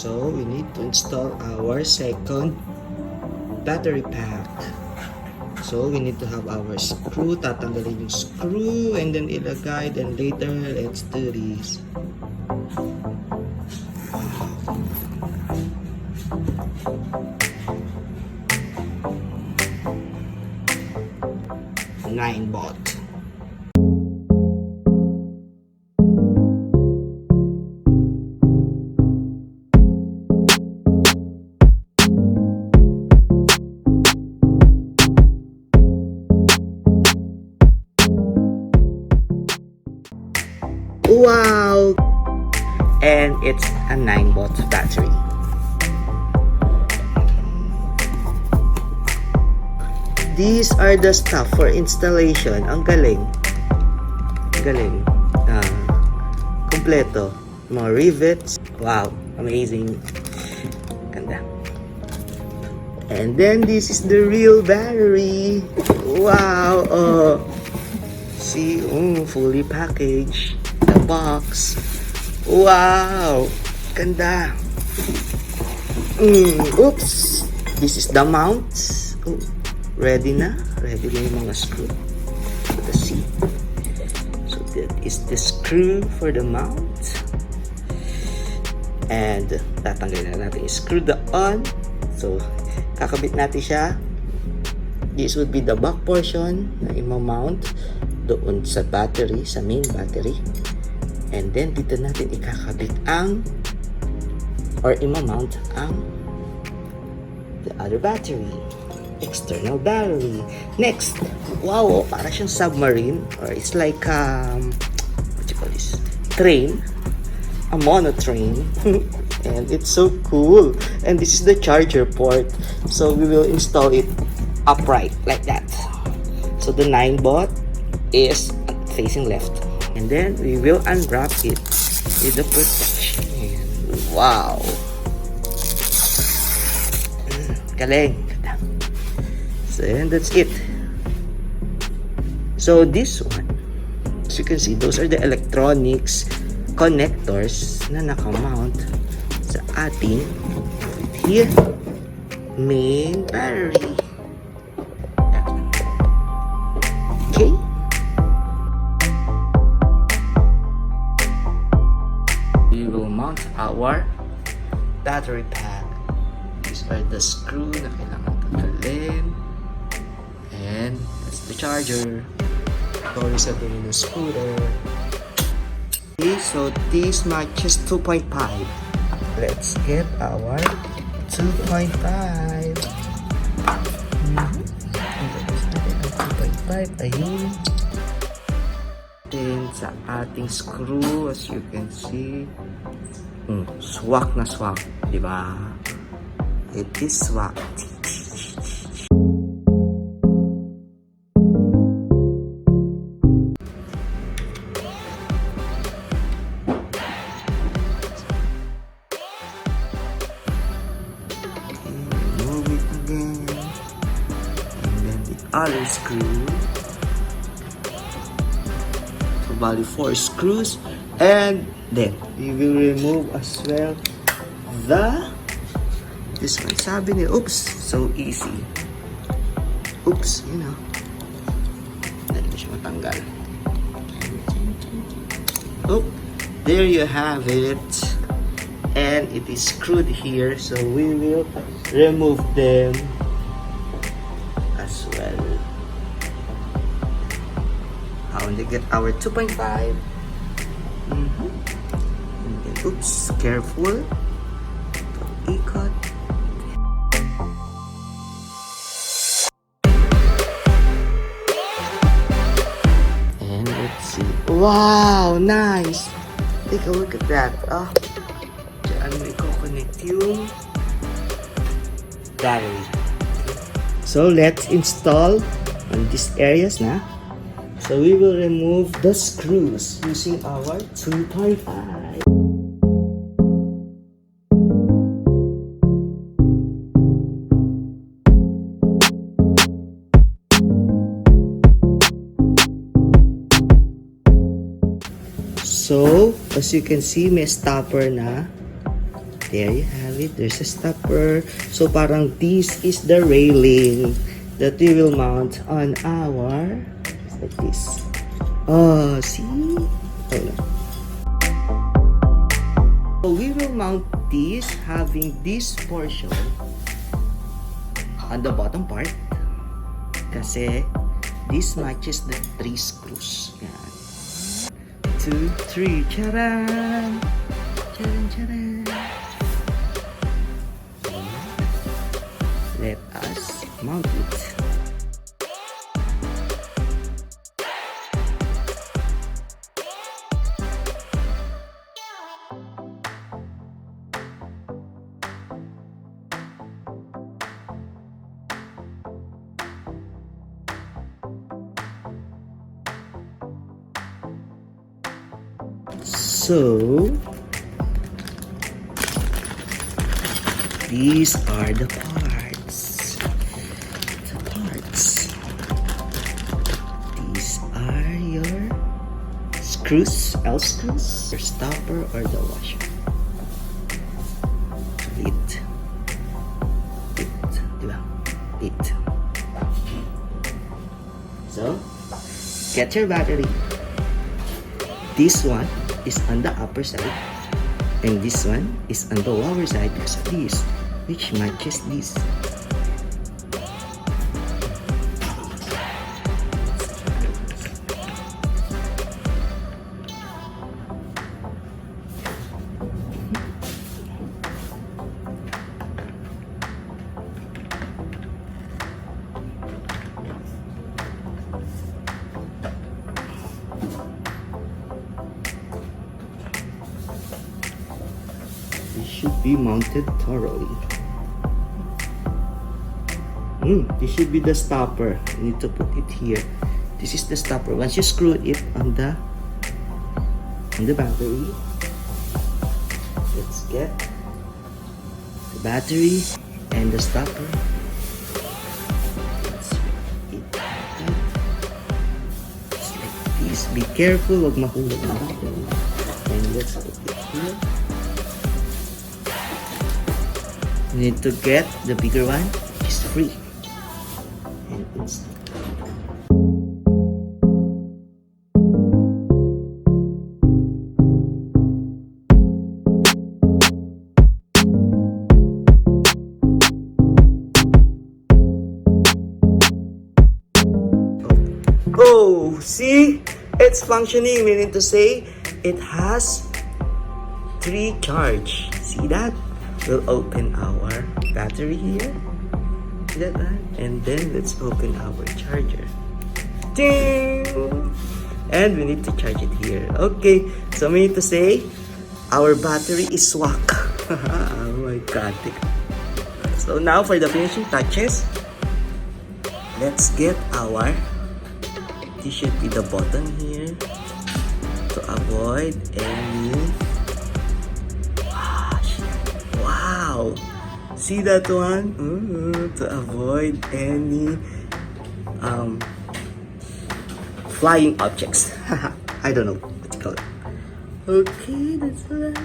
So we need to install our second battery pack. So we need to have our screw. Tatanggalin yung screw and then ilagay. Then later, let's do this. Ninebot. Wow! And it's a 9-volt battery. These are the stuff for installation. Ang galing. Galing. Kompleto. Mga rivets. Wow. Amazing. Ganda. And then this is the real battery. Wow. Oh. See, fully packaged. The box. Wow. Ganda. Oops. This is the mount. Oh. Ready na yung mga screw. Let's see. So that is the screw for the mount. And tatanggalin na natin yung screw doon. So kakabit natin siya. This would be the back portion na i-mount doon sa battery, sa main battery. And then dito natin ikakabit ang or i-mount ang the other battery. External battery. Next, wow, para siyang submarine or it's like what you call this? Train, a monotrain. And it's so cool. And this is the charger port. So we will install it upright like that. So the Ninebot is facing left. And then we will unwrap it with the protection. Wow. Galing. So, and that's it. So this one, as you can see, those are the electronics connectors na nakamount sa ating here main battery. Okay. We will mount our battery pack. These are the screw na kailangan tanggalin. And that's the charger. Sorry sa dumi ng scooter. Okay, so this matches 2.5. Let's get our 2.5. 2.5. Ayun. Then sa ating screw, as you can see, swak na swak, di ba? It is swak. Other screw. So bali 4 screws, and then we will remove as well this one. Sabi niya, oops, so easy. Oops, you know. Hindi siya matanggal. Oh, there you have it. And it is screwed here, so we will remove them as well. How to get our 2.5. And then, oops, careful. Ikot. And let's see. Wow, nice. Take a look at that. Diyan mo i-connect yung battery. So let's install on these areas na. So we will remove the screws using our 2.5. So as you can see, may stopper na. there you have it. There's a stopper. So parang this is the railing that we will mount on our, just like this. Oh, see? Hold on. So we will mount this having this portion on the bottom part kasi this matches the 3 screws. Yan. 2, 3. Charan! Charan, charan! Let us mount it. So, these are the parts. These are your screws, L screws, your stopper or the washer. It. Diba? It. So, get your battery. This one is on the upper side and this one is on the lower side because of this, which matches this. This should be mounted thoroughly. This should be the stopper. You need to put it here. This is the stopper. Once you screw it on the battery, let's get the battery and the stopper. Let's put it just like this. Be careful, wag mahulog na battery. And let's put it here. You need to get the bigger one, which is free. And it's oh, see? It's functioning, meaning to say it has 3 charge. See that? We'll open our battery here. See that one? And then let's open our charger. Ding! And we need to charge it here. Okay, so we need to say our battery is swak. Oh my god. So now for the finishing touches, let's get our, this should be the button here to avoid any. Wow! See that one? To avoid any flying objects. I don't know what you call it. Okay, that's right.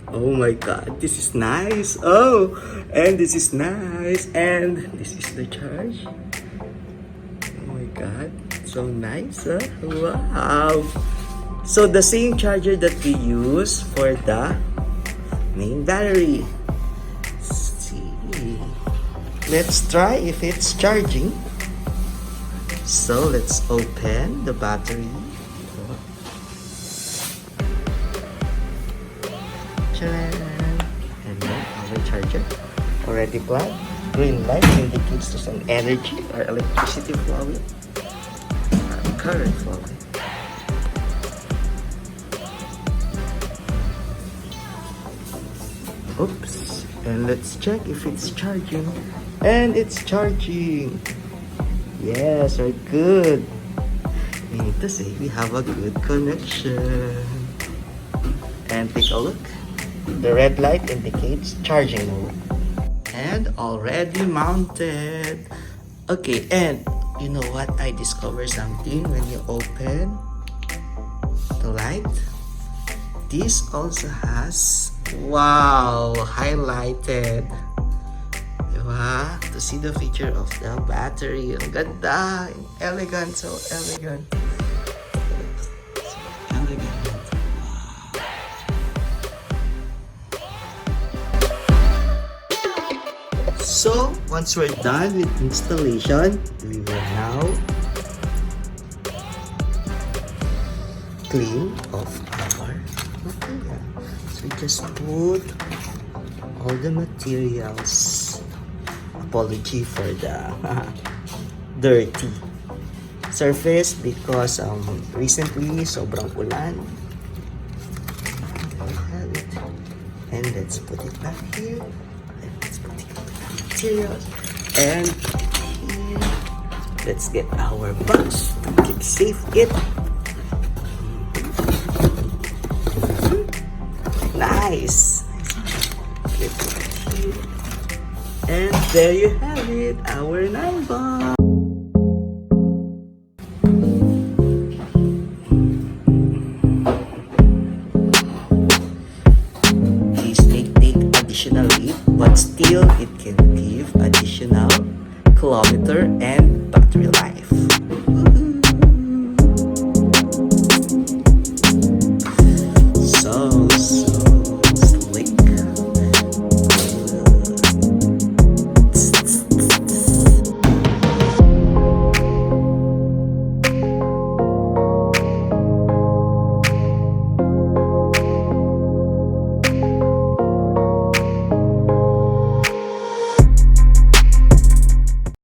Oh my god, this is nice. Oh, and this is nice. And this is the charge. Oh my god, so nice. Huh? Wow! So the same charger that we use for the main battery. Let's see. Let's try if it's charging. So let's open the battery. And then our charger already plugged. Green light indicates there's an energy or electricity flowing. Current flowing. Oops, and let's check if it's charging. And it's charging. Yes, we're good. We need to say we have a good connection. And take a look. The red light indicates charging mode. And already mounted. Okay, and you know what? I discovered something when you open the light. this also has, wow, highlighted. Diba? To see the feature of the battery. Ang ganda. Elegant. So elegant. So elegant. So, once we're done with installation, we will now clean off our material. So, just put all the materials. Apology for the dirty surface because recently sobrang ulan. And let's put it back here. Let's put it back materials. And here, let's get our box to keep safe it. Nice. And there you have it, our Ninebot.